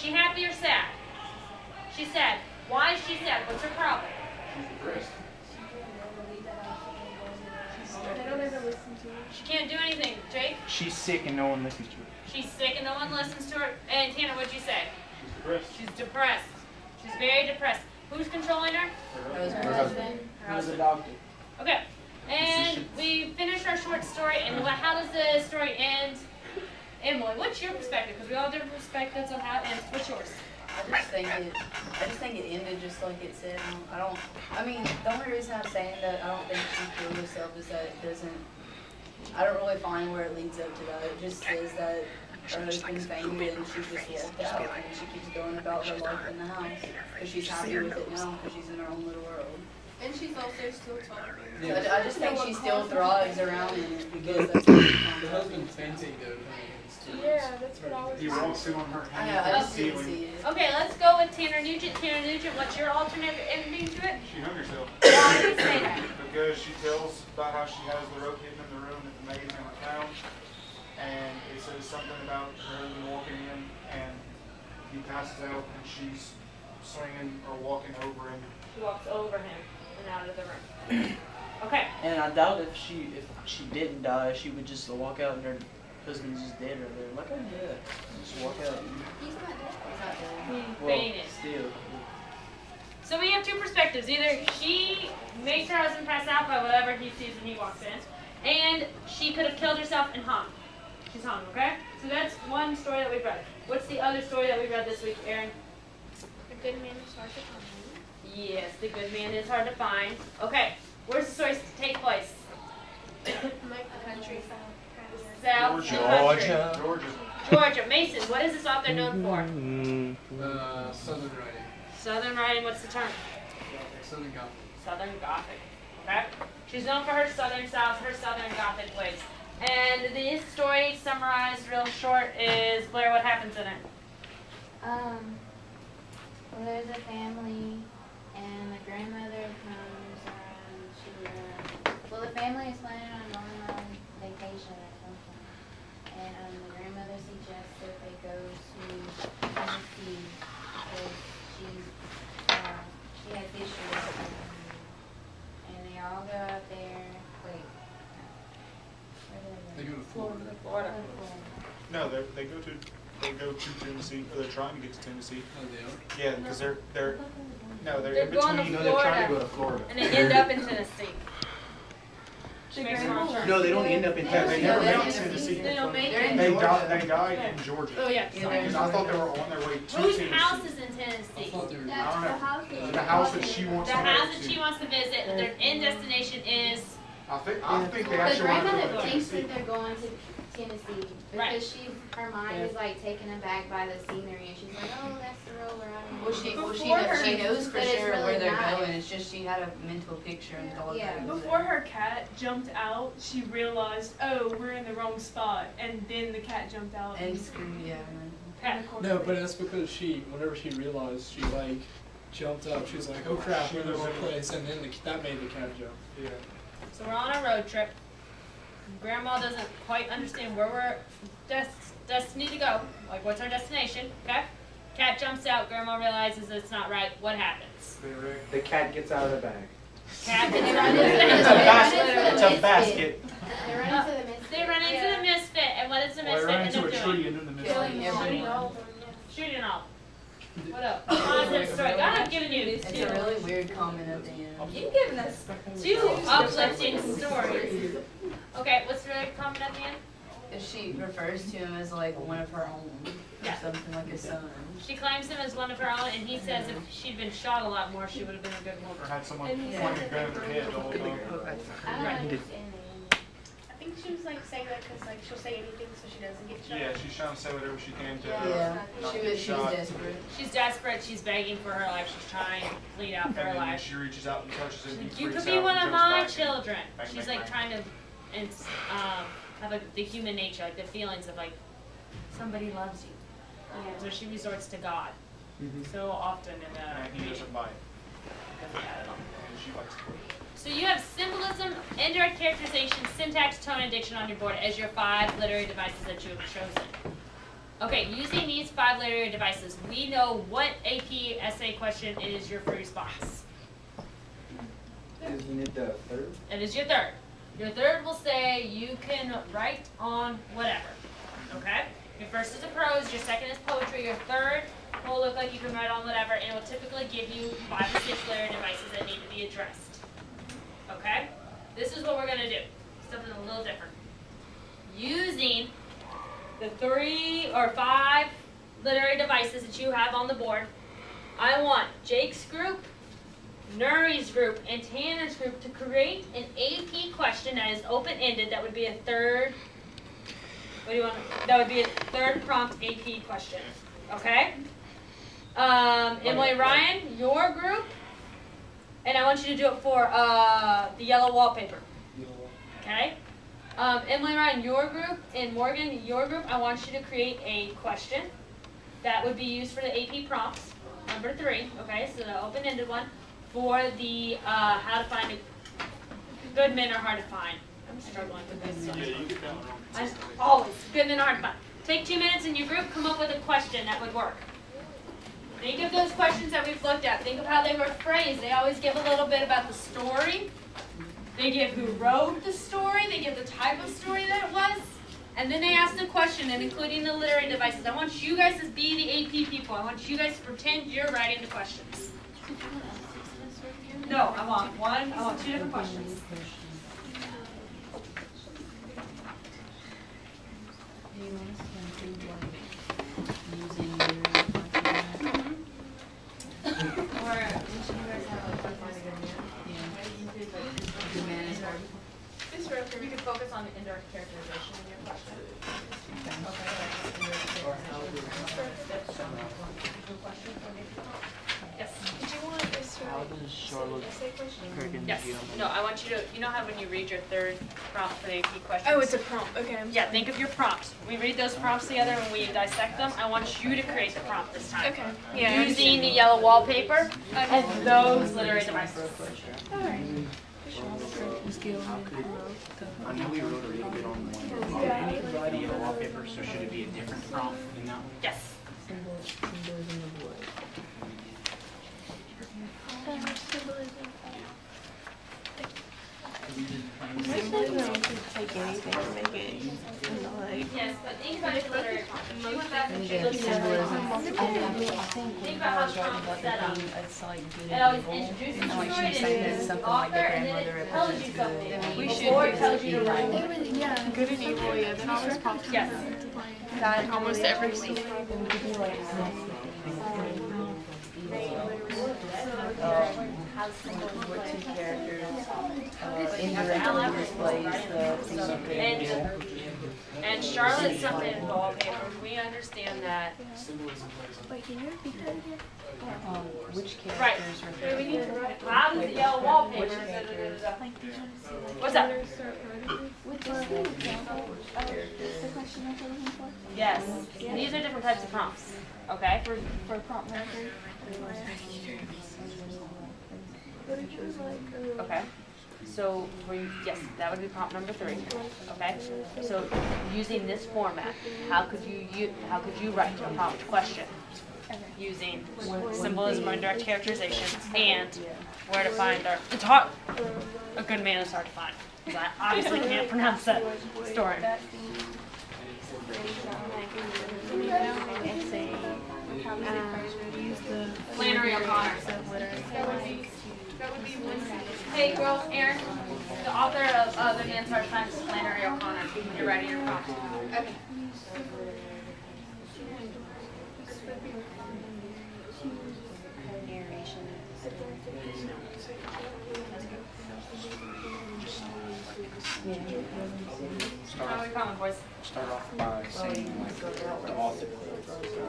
she happy or sad? She's sad. Why is she sad? What's her problem? She's depressed. They don't ever listen to her. She can't do anything. Jake? She's sick and no one listens to her. She's sick and no one listens to her. And Tanner, what'd you say? She's depressed. She's depressed. She's very depressed. Who's controlling her? Her husband. Her Who's husband. adopted? Okay. And we finished our short story. And how does the story end? Emily, what's your perspective? Because we all have different perspectives on how it ends. What's yours? I just think it ended just like it said. I mean, the only reason I'm saying that I don't think she killed herself is that it doesn't, I don't really find where it leads up to that. It just says that her husband fainted and she just walked out and she keeps going about her life in the house because she's happy with it now because she's in her own little world. And she's also still talking. So I just think she still thrives around in it because that's what she finds The out. husband fainting though. Yeah, that's what I was He walks in on her I hand just to the didn't ceiling. see it. Okay, let's go with Tanner Nugent. Tanner Nugent, what's your alternate ending to it? She hung herself. Why do you say that? Because she tells about how she has the rope hidden in the room that the maid's gonna found. And it says something about her husband walking in and he passes out and she's swinging or walking over him. She walks over him and out of the room. Okay. And I doubt if she didn't die, she would just walk out and her husband's just dead right there. Like, oh yeah, just walk out. He's not dead. It's not there. He Well, fainted. still. So we have two perspectives. Either she makes her husband pass out by whatever he sees when he walks in, and she could have killed herself and hung. She's hung, okay? So that's one story that we've read. What's the other story that we read this week, Erin? The good man is hard to find. Yes, the good man is hard to find. Okay, where's the story take place? Like the countryside. South Georgia. Georgia. Georgia. Mason, what is this author known for? Southern writing. Southern writing, what's the term? Southern Gothic. Southern Gothic. Okay? She's known for her Southern South, her Southern Gothic ways. And this story, summarized real short, is, Blair, what happens in it? Well, there's a family, and the grandmother comes, well, the family is planning on going on vacation or something, and the grandmother suggests that they go to Tennessee because she has issues, and they all go out there. Wait, where They do go to Florida. Florida. No, they go to Tennessee, or they're trying to get to Tennessee. Oh, they are? Yeah, because they're They're in going to between. No, they're trying to Florida, go to Florida. and they end up in Tennessee. She makes a wrong turn. No, they don't end up in Yeah, they never They're make in it to Tennessee. They don't make They're it. in They Georgia. died in Georgia. Oh, yeah. Yeah, they're in Because I thought they were on their way to Whose Tennessee. house is in I Tennessee? thought they were. I That's don't the know. house that The house that she wants The to go house that to. she wants to visit, their end destination is, I think they The actually want to go grandmother to thinks Tennessee. that they're going to Tennessee Right. because her mind is like taken aback by the scenery, and she's like, "Oh, that's the road we're on." She knows for But it's sure really where they're nice. going. It's just she had a mental picture and thought Yeah. that it was Before there. her cat jumped out, she realized, oh, we're in the wrong spot, and then the cat jumped out. And screwed, yeah. Pat. No, but that's because whenever she realized, she like jumped up. She was like, "Oh crap, we're in the wrong place," and then that made the cat jump. Yeah. So we're on a road trip. Grandma doesn't quite understand where we're destined to go. Like, what's our destination? Okay? Cat jumps out. Grandma realizes it's not right. What happens? The cat gets out of the bag. Cat gets They out run of the into It's the- a bag. basket. It's a basket. They run into the misfit. They run into the misfit, and what does the Well, they misfit ran end into up a doing? tree and then the Killing mist. everyone. Shooting all. What up? Positive story. God, I've given you It's a really weird comment at the end. You've given us two uplifting stories. Okay, what's the comment at the end? She refers to him as like one of her own, Yeah. or something like a son. She claims him as one of her own, and he says if she'd been shot a lot more, she would have been a good Or woman. had someone And he point said a gun at her head the whole time. I don't Right. understand it. I think she was like saying that because like she'll say anything so she doesn't get shot. Yeah, she's trying to say whatever she can to Yeah, not she get was shot. desperate. She's desperate. She's begging for her life. She's trying to plead out for her And then life. she reaches out and touches him. She's He like, you freaks could be out one and of jumps my back in. children. Bang, She's bang, like bang. trying to have like the human nature, like the feelings of like somebody loves you. So she resorts to God so often in the And he reading. doesn't bite. Doesn't bite at all. And she likes it. So you have symbolism, indirect characterization, syntax, tone, and diction on your board as your 5 literary devices that you have chosen. Okay, using these 5 literary devices, we know what AP essay question is your free response. Isn't it the third? It is your third. Your third will say you can write on whatever. Okay? Your first is a prose, your second is poetry, your third will look like you can write on whatever, and it will typically give you 5 or 6 literary devices that need to be addressed. Okay? This is what we're going to do. Something a little different. Using the 3 or 5 literary devices that you have on the board, I want Jake's group, Nuri's group, and Tanner's group to create an AP question that is open-ended. That would be a third. What do you want? That would be a third prompt AP question. Okay. Emily, Ryan, your group, and I want you to do it for the yellow wallpaper. Okay. Emily, Ryan, your group, and Morgan, your group. I want you to create a question that would be used for the AP prompts. Number 3. Okay, so the open-ended one. For the how to find good men are hard to find. I'm struggling with this one. Always good men are hard to find. Take 2 minutes in your group, come up with a question that would work. Think of those questions that we've looked at. Think of how they were phrased. They always give a little bit about the story. They give who wrote the story. They give the type of story that it was. And then they ask the question, and including the literary devices. I want you guys to be the AP people. I want you guys to pretend you're writing the questions. No, I want 2 different questions. Do you want us to include like using your Or did you guys have a focus? good man is hard? This Rucker, we could focus on the indirect characterization in your question. Yes. Did you want this to How does Charlotte essay question? Perkins Yes. feel? No, I want you to, you know how when you read your third prompt for the AP questions? Oh, it's a prompt. Okay. Yeah, think of your prompts. We read those prompts together and we dissect them. I want you to create the prompt this time. Okay. Yeah. Using the yellow wallpaper and those literary devices. Alright. I know we wrote a little bit on one. The wallpaper, so should it be a different prompt than that one? Yes. Yes, but think about your literary prompt. You went back and you looked at it. Think about how strong it's set up. It's like good It and always evil. introduces you And like to it, she's and saying then that the something like author, the and then grandmother it tells you represents something. good. We should it tells you to write. Yeah, good and evil, yeah, that always pops Yes. up almost every scene. With 2 characters, indirectly displays the And Charlotte's something wallpaper. We understand that. Wait, can you repeat that again? which Right. characters Okay, we need to refer write. How does the yellow wallpaper? Which characters? What's up? Which is the example of the question that you're looking for? Yes. These are different types of prompts. Okay. For prompt number 3? Okay. So yes, that would be prompt number 3. Okay. So using this format, how could you write a prompt question using symbolism or indirect characterization and where to find it's hard. A good man is hard to find. 'Cause I obviously can't pronounce that story. Flannery O'Connor. Hey girls, Aaron, the author of The Man's Hard Times is Flannery O'Connor. When you're writing your prompt. Okay. How are we coming, boys? Start off by saying like the author,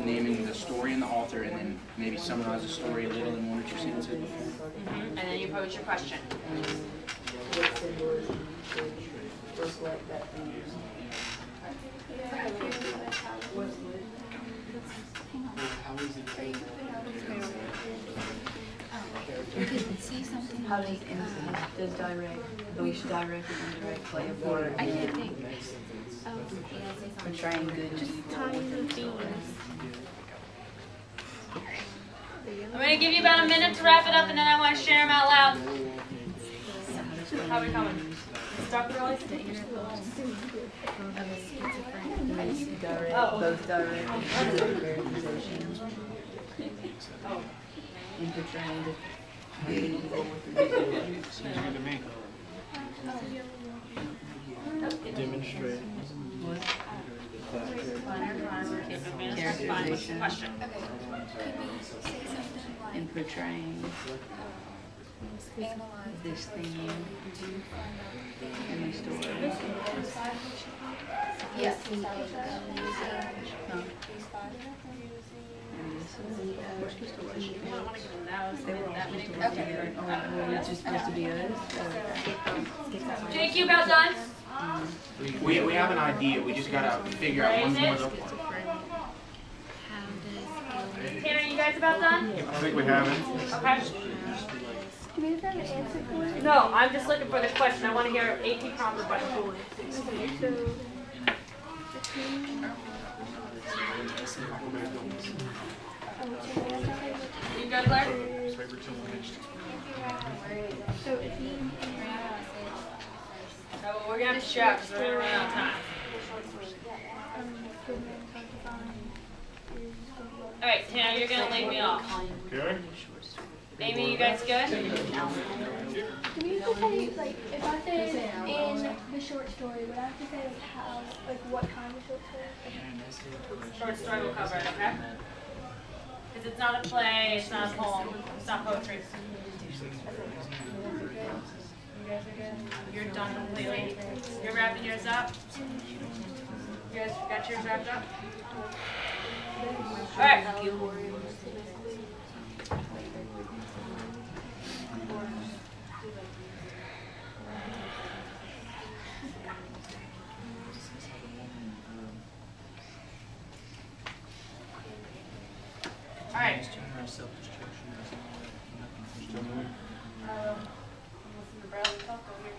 naming the story and the author, and then maybe summarize the story a little in 1 or 2 sentences. And then you pose your question. You could see something. How does direct, we should direct and indirect play a part? I can't think. Portraying good and evil. I'm going to give you about a minute to wrap it up, and then I want to share them out loud. How are we coming? Stuck really? Both direct and possession. And portraying the good and evil with the good. Seems good to me. Demonstrate. Characterization. Question. And portraying this thing in the story. Yes. Huh? We're supposed to watch it. They were all supposed to work together. Or were we just supposed to be us? Jake, you about done? We have an idea. We just gotta figure out one more look like. Tanner, you guys about done? I think we have it. Okay. Do we have an answer for it? No, I'm just looking for the question. I want to hear AP proper question. Okay, so You good, Blair? so if he No, but we're gonna have to shout because we're gonna run out of time. All right, Tanner, you're gonna lead me off. Okay. Amy, you guys good? do we have to say like if I say in the short story, would I have to say like how like what kind of short story? Short story will cover it, okay? Because it's not a play, it's not a poem, it's not poetry. You guys are good? You're done completely? You're wrapping yours up? You guys got yours wrapped up? Alright. Alright. Listen to Bradley talk over here.